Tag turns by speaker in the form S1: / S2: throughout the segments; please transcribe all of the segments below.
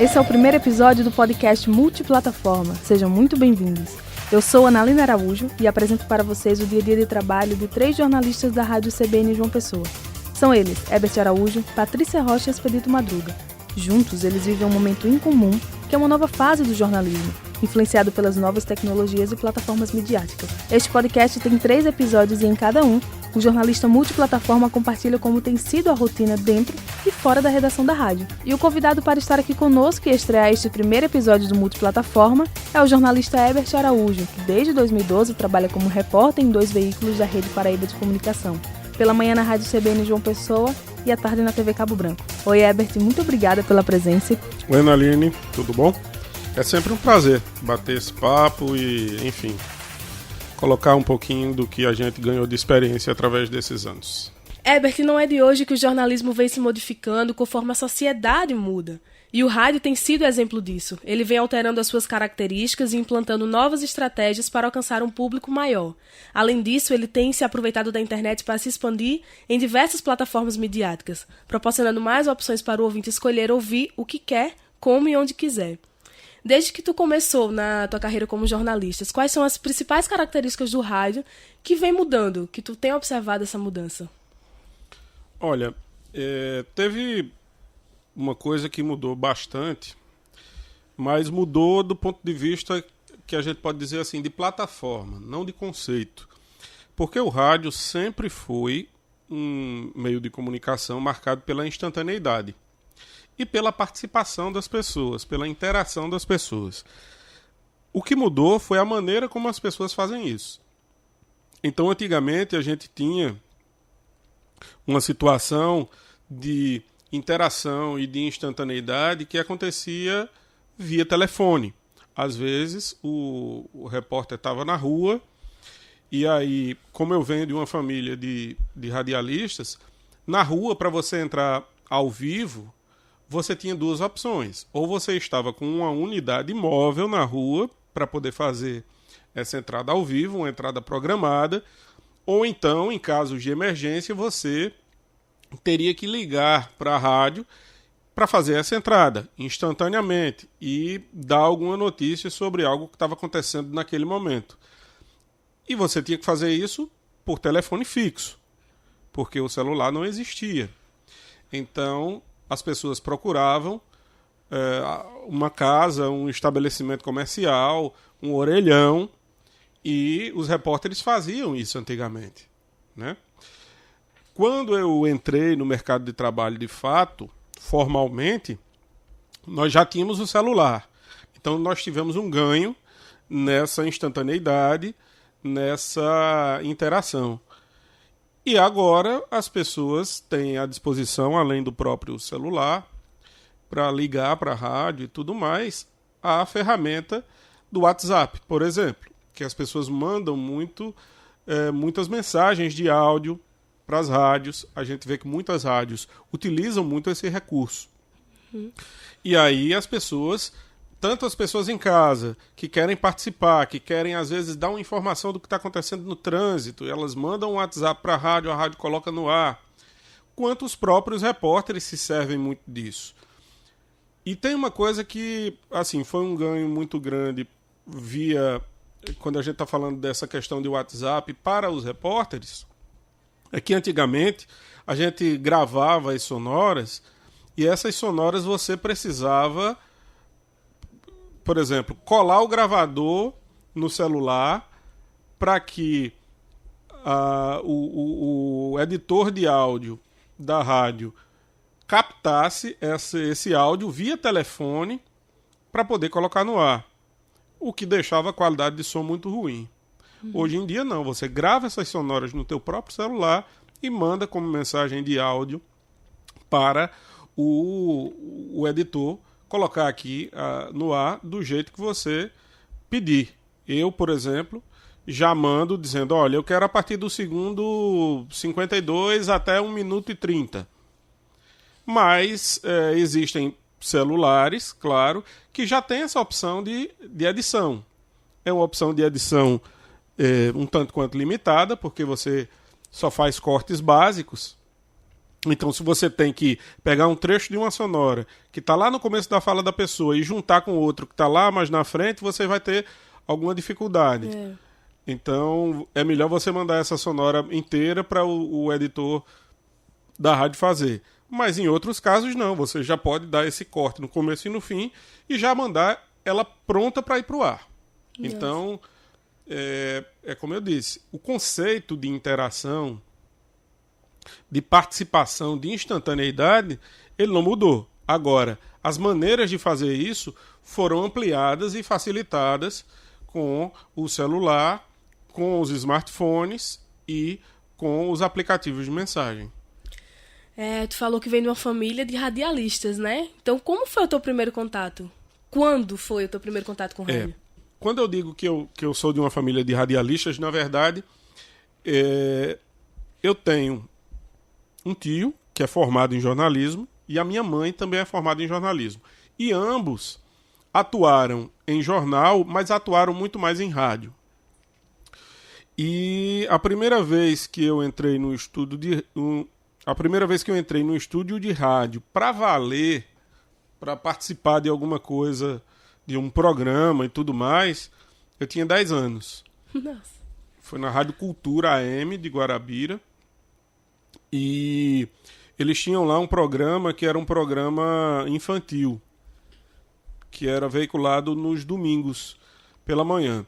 S1: Esse é o primeiro episódio do podcast Multiplataforma. Sejam muito bem-vindos. Eu sou Analina Araújo e apresento para vocês o dia a dia de trabalho de 3 jornalistas da Rádio CBN João Pessoa. São eles, Herbert Araújo, Patrícia Rocha e Expedito Madruga. Juntos, eles vivem um momento incomum, que é uma nova fase do jornalismo, influenciado pelas novas tecnologias e plataformas midiáticas. Este podcast tem 3 episódios e em cada um, o jornalista multiplataforma compartilha como tem sido a rotina dentro e fora da redação da rádio. E o convidado para estar aqui conosco e estrear este primeiro episódio do Multiplataforma é o jornalista Herbert Araújo, que desde 2012 trabalha como repórter em 2 veículos da Rede Paraíba de Comunicação. Pela manhã na Rádio CBN João Pessoa e à tarde na TV Cabo Branco. Oi, Herbert, muito obrigada pela presença.
S2: Oi, Analine, tudo bom? É sempre um prazer bater esse papo e, enfim, colocar um pouquinho do que a gente ganhou de experiência através desses anos.
S3: Herbert, não é de hoje que o jornalismo vem se modificando conforme a sociedade muda. E o rádio tem sido exemplo disso. Ele vem alterando as suas características e implantando novas estratégias para alcançar um público maior. Além disso, ele tem se aproveitado da internet para se expandir em diversas plataformas midiáticas, proporcionando mais opções para o ouvinte escolher ouvir o que quer, como e onde quiser. Desde que tu começou na tua carreira como jornalista, quais são as principais características do rádio que vem mudando, que tu tem observado essa mudança?
S2: Olha, teve uma coisa que mudou bastante, mas mudou do ponto de vista que a gente pode dizer assim, de plataforma, não de conceito. Porque o rádio sempre foi um meio de comunicação marcado pela instantaneidade e pela participação das pessoas, pela interação das pessoas. O que mudou foi a maneira como as pessoas fazem isso. Então, antigamente, a gente tinha uma situação de interação e de instantaneidade que acontecia via telefone. Às vezes, o repórter estava na rua e aí, como eu venho de uma família de radialistas, na rua, para você entrar ao vivo, você tinha 2 opções. Ou você estava com uma unidade móvel na rua para poder fazer essa entrada ao vivo, uma entrada programada, ou então, em casos de emergência, você teria que ligar para a rádio para fazer essa entrada instantaneamente e dar alguma notícia sobre algo que estava acontecendo naquele momento. E você tinha que fazer isso por telefone fixo, porque o celular não existia. Então, as pessoas procuravam uma casa, um estabelecimento comercial, um orelhão, e os repórteres faziam isso antigamente, né? Quando eu entrei no mercado de trabalho de fato, formalmente, nós já tínhamos o celular. Então nós tivemos um ganho nessa instantaneidade, nessa interação. E agora as pessoas têm à disposição, além do próprio celular, para ligar para a rádio e tudo mais, a ferramenta do WhatsApp, por exemplo, que as pessoas mandam muitas mensagens de áudio para as rádios. A gente vê que muitas rádios utilizam muito esse recurso. E aí as pessoas, tanto as pessoas em casa, que querem participar, que querem às vezes dar uma informação do que está acontecendo no trânsito, elas mandam um WhatsApp para a rádio coloca no ar, quanto os próprios repórteres se servem muito disso. E tem uma coisa que, assim, foi um ganho muito grande quando a gente está falando dessa questão de WhatsApp para os repórteres, é que antigamente a gente gravava as sonoras e essas sonoras você precisava, por exemplo, colar o gravador no celular para que o editor de áudio da rádio captasse esse áudio via telefone para poder colocar no ar, o que deixava a qualidade de som muito ruim. Hoje em dia não, você grava essas sonoras no teu próprio celular e manda como mensagem de áudio para o editor colocar aqui no ar do jeito que você pedir. Eu, por exemplo, já mando dizendo, olha, eu quero a partir do segundo 52 até 1 minuto e 30. Mas existem celulares, claro, que já tem essa opção de edição. É uma opção de edição um tanto quanto limitada, porque você só faz cortes básicos, Então, se você tem que pegar um trecho de uma sonora que está lá no começo da fala da pessoa e juntar com outro que está lá mais na frente, você vai ter alguma dificuldade. Então, é melhor você mandar essa sonora inteira para o editor da rádio fazer. Mas em outros casos, não. Você já pode dar esse corte no começo e no fim e já mandar ela pronta para ir para o ar. Então, é como eu disse, o conceito de interação, de participação, de instantaneidade, ele não mudou. Agora, as maneiras de fazer isso foram ampliadas e facilitadas com o celular, com os smartphones e com os aplicativos de mensagem.
S3: Tu falou que vem de uma família de radialistas, né? Então, como foi o teu primeiro contato? Quando foi o teu primeiro contato com rádio?
S2: Quando eu digo que eu sou de uma família de radialistas, na verdade, eu tenho um tio que é formado em jornalismo e a minha mãe também é formada em jornalismo. E ambos atuaram em jornal, mas atuaram muito mais em rádio. E a primeira vez que eu entrei no estúdio de rádio para valer, para participar de alguma coisa, de um programa e tudo mais, eu tinha 10 anos.
S3: Nossa.
S2: Foi na Rádio Cultura AM de Guarabira. E eles tinham lá um programa que era um programa infantil, que era veiculado nos domingos pela manhã.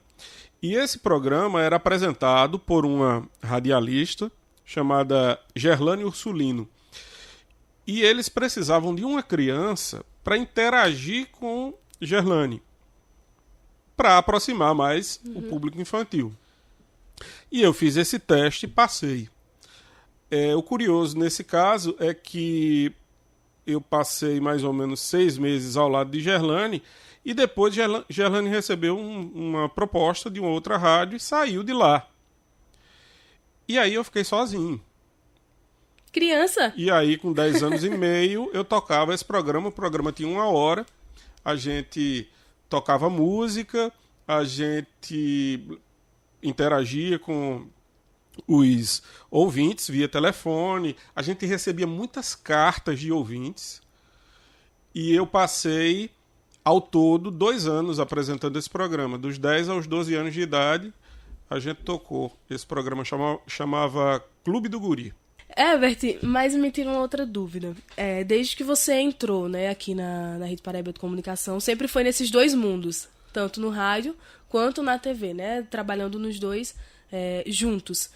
S2: E esse programa era apresentado por uma radialista chamada Gerlane Ursulino. E eles precisavam de uma criança para interagir com Gerlane, para aproximar mais o público infantil. E eu fiz esse teste e passei. O curioso nesse caso é que eu passei mais ou menos 6 meses ao lado de Gerlane e depois Gerlane recebeu uma proposta de uma outra rádio e saiu de lá. E aí eu fiquei sozinho.
S3: Criança?
S2: E aí, com 10 anos e meio, eu tocava esse programa. O programa tinha 1 hora. A gente tocava música, a gente interagia com os ouvintes via telefone. A gente recebia muitas cartas de ouvintes. E eu passei, ao todo, 2 anos apresentando esse programa. Dos 10 aos 12 anos de idade, a gente tocou. Esse programa chamava Clube do Guri.
S3: Berti, mas me tira uma outra dúvida. Desde que você entrou, né, aqui na Rede Paraíba de Comunicação, sempre foi nesses 2 mundos, tanto no rádio quanto na TV, né, trabalhando nos 2 juntos.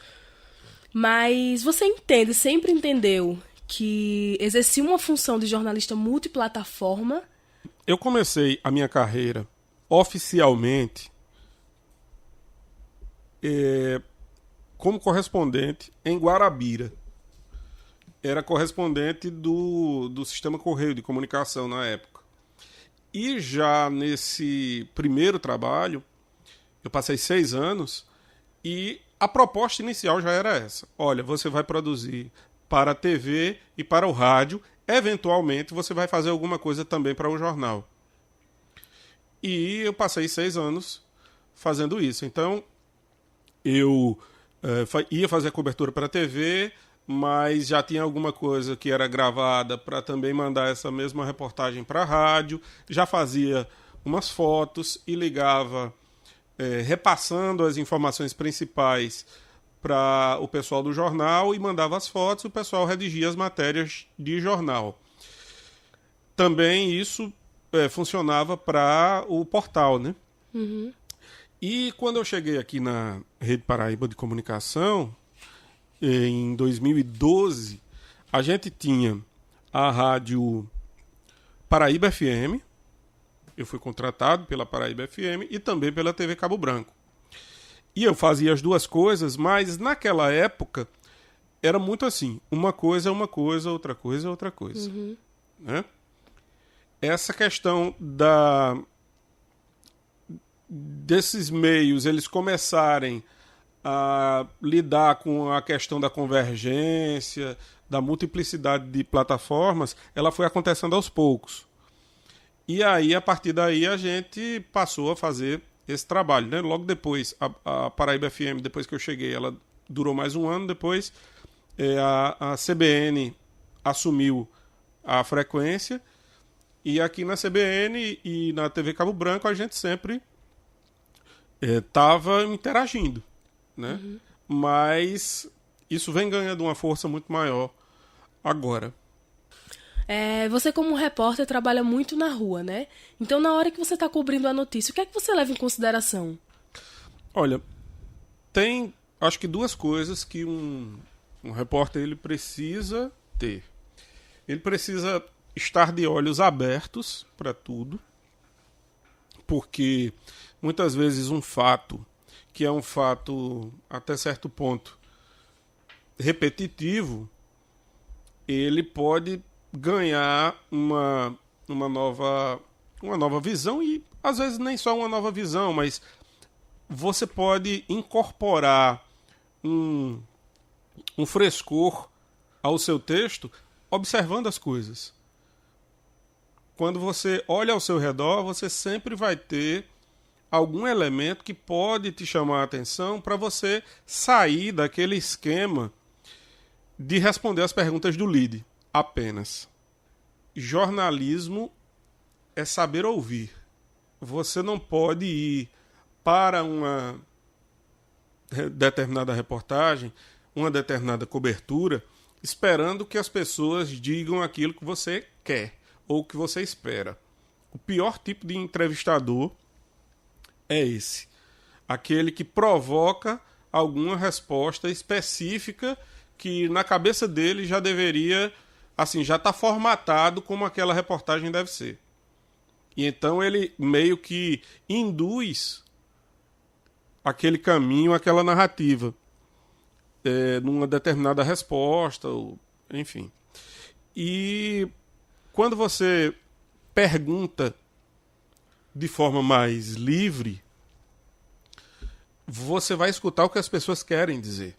S3: Mas você sempre entendeu que exercia uma função de jornalista multiplataforma?
S2: Eu comecei a minha carreira oficialmente como correspondente em Guarabira. Era correspondente do Sistema Correio de Comunicação na época. E já nesse primeiro trabalho, eu passei 6 anos e a proposta inicial já era essa. Olha, você vai produzir para a TV e para o rádio, eventualmente você vai fazer alguma coisa também para o jornal. E eu passei 6 anos fazendo isso. Então, eu ia fazer cobertura para a TV, mas já tinha alguma coisa que era gravada para também mandar essa mesma reportagem para a rádio, já fazia umas fotos e ligava repassando as informações principais para o pessoal do jornal e mandava as fotos e o pessoal redigia as matérias de jornal. Também isso funcionava para o portal, né?
S3: Uhum.
S2: E quando eu cheguei aqui na Rede Paraíba de Comunicação, em 2012, a gente tinha a rádio Paraíba FM. Eu fui contratado pela Paraíba FM e também pela TV Cabo Branco. E eu fazia as 2 coisas, mas naquela época era muito assim. Uma coisa é uma coisa, outra coisa é outra coisa.
S3: Uhum.
S2: Né? Essa questão desses meios, eles começarem a lidar com a questão da convergência, da multiplicidade de plataformas, ela foi acontecendo aos poucos. E aí, a partir daí, a gente passou a fazer esse trabalho, né? Logo depois, a Paraíba FM, depois que eu cheguei, ela durou mais 1 ano. Depois, a CBN assumiu a frequência, e aqui na CBN e na TV Cabo Branco a gente sempre estava interagindo, né? Mas isso vem ganhando uma força muito maior agora.
S3: Você, como repórter, trabalha muito na rua, né? Então, na hora que você está cobrindo a notícia, o que é que você leva em consideração?
S2: Olha, tem, acho que duas coisas que um repórter ele precisa ter. Ele precisa estar de olhos abertos para tudo, porque muitas vezes um fato, que é um fato até certo ponto repetitivo, ele pode ganhar uma nova visão, e às vezes nem só uma nova visão, mas você pode incorporar um frescor ao seu texto observando as coisas. Quando você olha ao seu redor, você sempre vai ter algum elemento que pode te chamar a atenção para você sair daquele esquema de responder as perguntas do lead apenas. Jornalismo é saber ouvir. Você não pode ir para uma determinada reportagem, uma determinada cobertura, esperando que as pessoas digam aquilo que você quer ou que você espera. O pior tipo de entrevistador é esse. Aquele que provoca alguma resposta específica que na cabeça dele já deveria, assim, já está formatado como aquela reportagem deve ser. E então ele meio que induz aquele caminho, aquela narrativa, numa determinada resposta, ou, enfim. E quando você pergunta de forma mais livre, você vai escutar o que as pessoas querem dizer.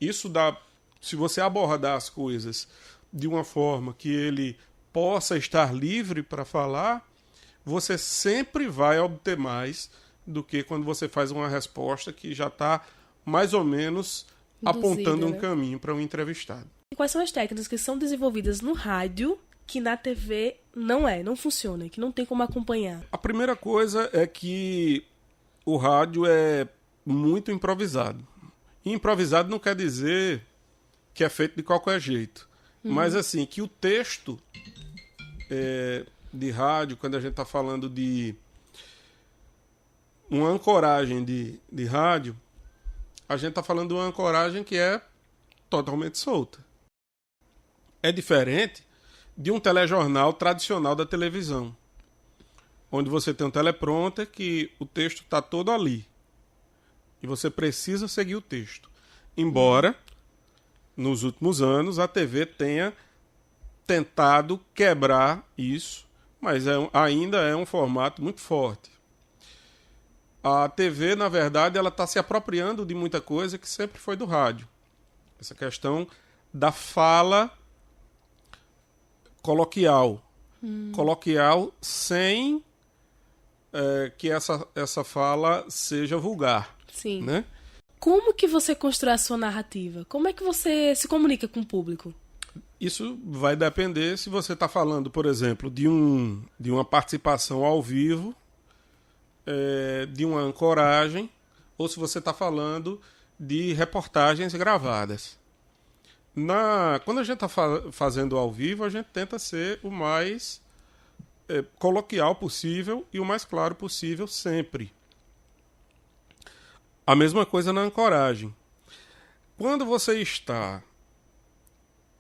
S2: Isso dá, se você abordar as coisas de uma forma que ele possa estar livre para falar, você sempre vai obter mais do que quando você faz uma resposta que já está mais ou menos apontando um caminho para um entrevistado.
S3: E quais são as técnicas que são desenvolvidas no rádio que na TV não funciona, que não tem como acompanhar?
S2: A primeira coisa é que o rádio é muito improvisado. E improvisado não quer dizer que é feito de qualquer jeito. Mas assim, que o texto de rádio, quando a gente está falando de uma ancoragem de rádio, a gente está falando de uma ancoragem que é totalmente solta. É diferente de um telejornal tradicional da televisão, onde você tem um teleprompter que o texto está todo ali. E você precisa seguir o texto. Embora, nos últimos anos, a TV tenha tentado quebrar isso, mas ainda é um formato muito forte. A TV, na verdade, ela está se apropriando de muita coisa que sempre foi do rádio. Essa questão da fala coloquial. Coloquial sem que essa fala seja vulgar.
S3: Sim.
S2: Né?
S3: Como que você constrói a sua narrativa? Como é que você se comunica com o público?
S2: Isso vai depender se você está falando, por exemplo, de uma participação ao vivo, de uma ancoragem, ou se você está falando de reportagens gravadas. Quando a gente está fazendo ao vivo, a gente tenta ser o mais coloquial possível e o mais claro possível sempre. A mesma coisa na ancoragem. Quando você está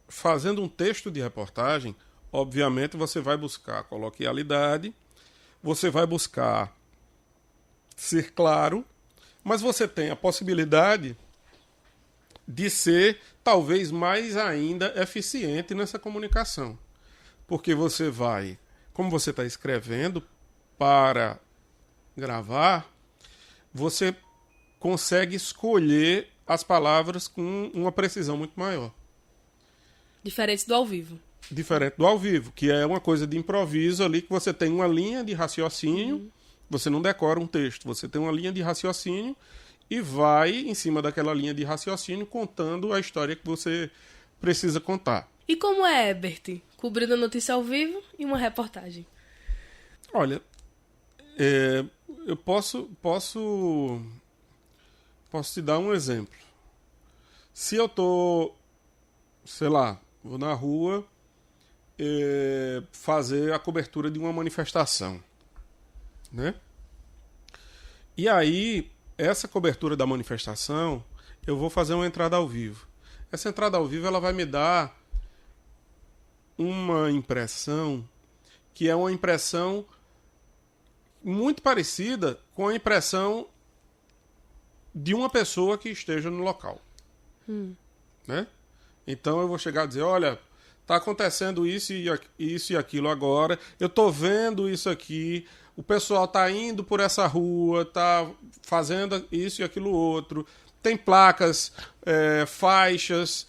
S2: fazendo um texto de reportagem, obviamente você vai buscar coloquialidade, você vai buscar ser claro, mas você tem a possibilidade de ser talvez mais ainda eficiente nessa comunicação. Porque você vai, como você está escrevendo para gravar, você consegue escolher as palavras com uma precisão muito maior.
S3: Diferente do ao vivo.
S2: Diferente do ao vivo, que é uma coisa de improviso ali, que você tem uma linha de raciocínio, você não decora um texto, você tem uma linha de raciocínio e vai, em cima daquela linha de raciocínio, contando a história que você precisa contar.
S3: E como é, Herbert? Cobrindo a notícia ao vivo e uma reportagem.
S2: Olha, eu posso te dar um exemplo. Se eu tô, sei lá, vou na rua fazer a cobertura de uma manifestação, né? E aí, essa cobertura da manifestação, eu vou fazer uma entrada ao vivo. Essa entrada ao vivo ela vai me dar uma impressão que é uma impressão muito parecida com a impressão de uma pessoa que esteja no local. Né? Então eu vou chegar a dizer, olha, está acontecendo isso e aquilo agora, eu estou vendo isso aqui, o pessoal está indo por essa rua, está fazendo isso e aquilo outro, tem placas, faixas,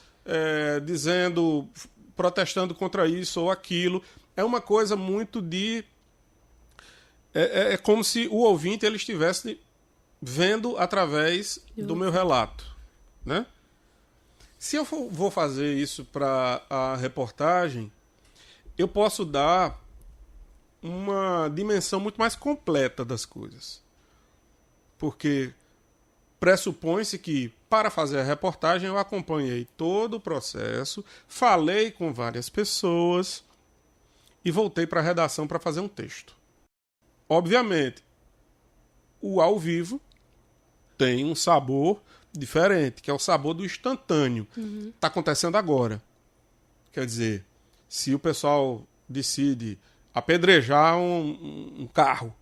S2: dizendo, protestando contra isso ou aquilo. É uma coisa muito de... É como se o ouvinte ele estivesse vendo através do meu relato, né? Se eu vou fazer isso para a reportagem, eu posso dar uma dimensão muito mais completa das coisas. Porque pressupõe-se que, para fazer a reportagem, eu acompanhei todo o processo, falei com várias pessoas e voltei para a redação para fazer um texto. Obviamente, o ao vivo tem um sabor diferente, que é o sabor do instantâneo. Está acontecendo agora. Quer dizer, se o pessoal decide apedrejar um carro,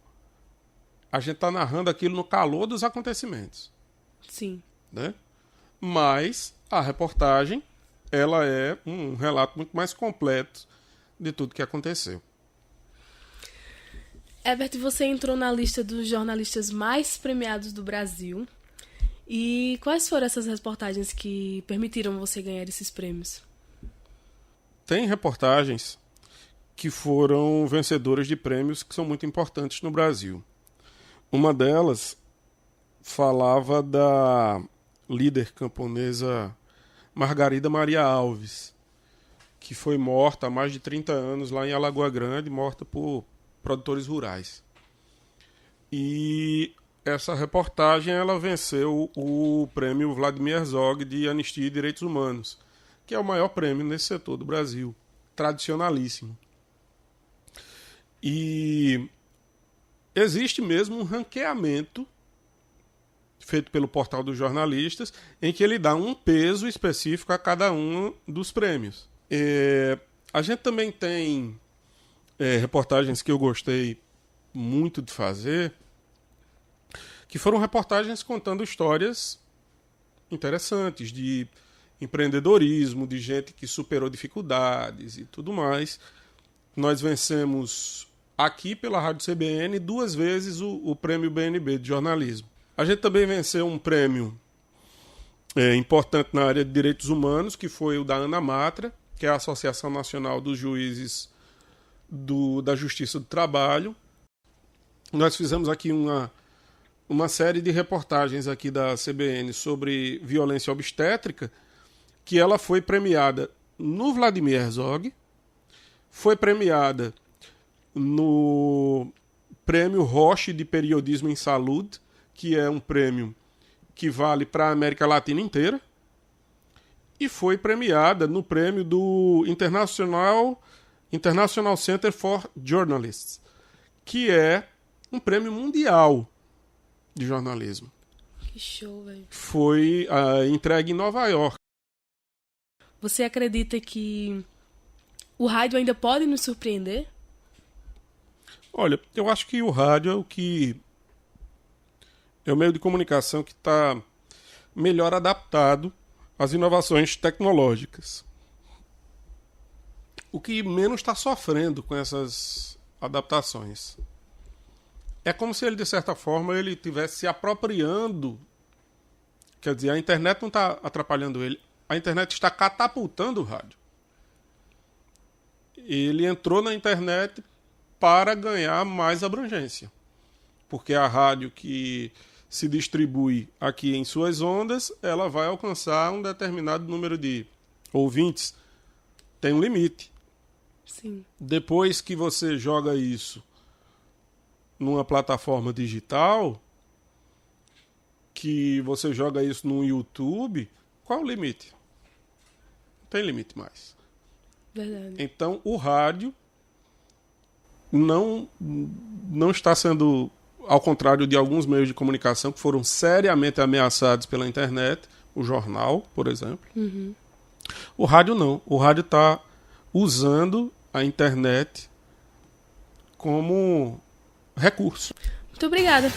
S2: a gente está narrando aquilo no calor dos acontecimentos.
S3: Sim.
S2: Né? Mas a reportagem ela é um relato muito mais completo de tudo que aconteceu.
S3: Herbert, você entrou na lista dos jornalistas mais premiados do Brasil. E quais foram essas reportagens que permitiram você ganhar esses prêmios?
S2: Tem reportagens que foram vencedoras de prêmios que são muito importantes no Brasil. Uma delas falava da líder camponesa Margarida Maria Alves, que foi morta há mais de 30 anos lá em Alagoa Grande, morta por produtores rurais. E essa reportagem ela venceu o prêmio Vladimir Herzog de Anistia e Direitos Humanos, que é o maior prêmio nesse setor do Brasil, tradicionalíssimo. E existe mesmo um ranqueamento feito pelo Portal dos Jornalistas, em que ele dá um peso específico a cada um dos prêmios. A gente também tem reportagens que eu gostei muito de fazer, que foram reportagens contando histórias interessantes de empreendedorismo, de gente que superou dificuldades e tudo mais. Nós vencemos aqui pela Rádio CBN 2 vezes o prêmio BNB de jornalismo. A gente também venceu um prêmio importante na área de direitos humanos, que foi o da ANA Matra, que é a Associação Nacional dos Juízes da Justiça do Trabalho. Nós fizemos aqui uma série de reportagens aqui da CBN sobre violência obstétrica, que ela foi premiada no Vladimir Herzog, foi premiada no Prêmio Roche de Periodismo em Saúde, que é um prêmio que vale para a América Latina inteira, e foi premiada no prêmio do International Center for Journalists, que é um prêmio mundial de jornalismo.
S3: Que show, velho.
S2: Foi entregue em Nova York.
S3: Você acredita que o rádio ainda pode nos surpreender?
S2: Olha, eu acho que o rádio é o meio de comunicação que está melhor adaptado às inovações tecnológicas. O que menos está sofrendo com essas adaptações. É como se ele, de certa forma, ele estivesse se apropriando. Quer dizer, a internet não está atrapalhando ele. A internet está catapultando o rádio. Ele entrou na internet para ganhar mais abrangência. Porque a rádio que se distribui aqui em suas ondas, ela vai alcançar um determinado número de ouvintes. tem um limite.
S3: Sim.
S2: Depois que você joga isso numa plataforma digital, que você joga isso no YouTube, qual é o limite? Não tem limite mais.
S3: Verdade.
S2: Então, o rádio não está sendo, ao contrário de alguns meios de comunicação que foram seriamente ameaçados pela internet, o jornal, por exemplo. O rádio não. O rádio está usando a internet como recurso.
S3: Muito obrigada.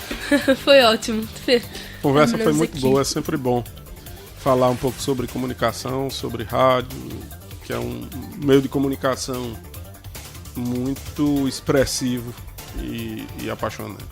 S3: Foi ótimo.
S2: A conversa foi muito boa, é sempre bom falar um pouco sobre comunicação, sobre rádio, que é um meio de comunicação muito expressivo e apaixonante.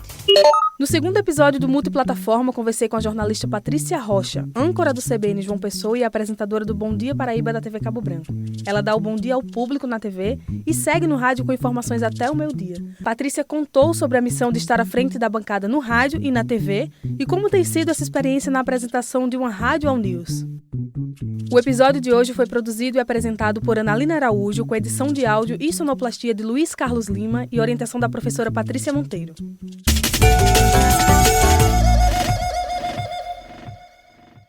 S1: No segundo episódio do Multiplataforma, conversei com a jornalista Patrícia Rocha, âncora do CBN João Pessoa e apresentadora do Bom Dia Paraíba da TV Cabo Branco. Ela dá o bom dia ao público na TV e segue no rádio com informações até o meio-dia. Patrícia contou sobre a missão de estar à frente da bancada no rádio e na TV e como tem sido essa experiência na apresentação de uma rádio ao news. O episódio de hoje foi produzido e apresentado por Analina Araújo, com edição de áudio e sonoplastia de Luiz Carlos Lima e orientação da professora Patrícia Monteiro.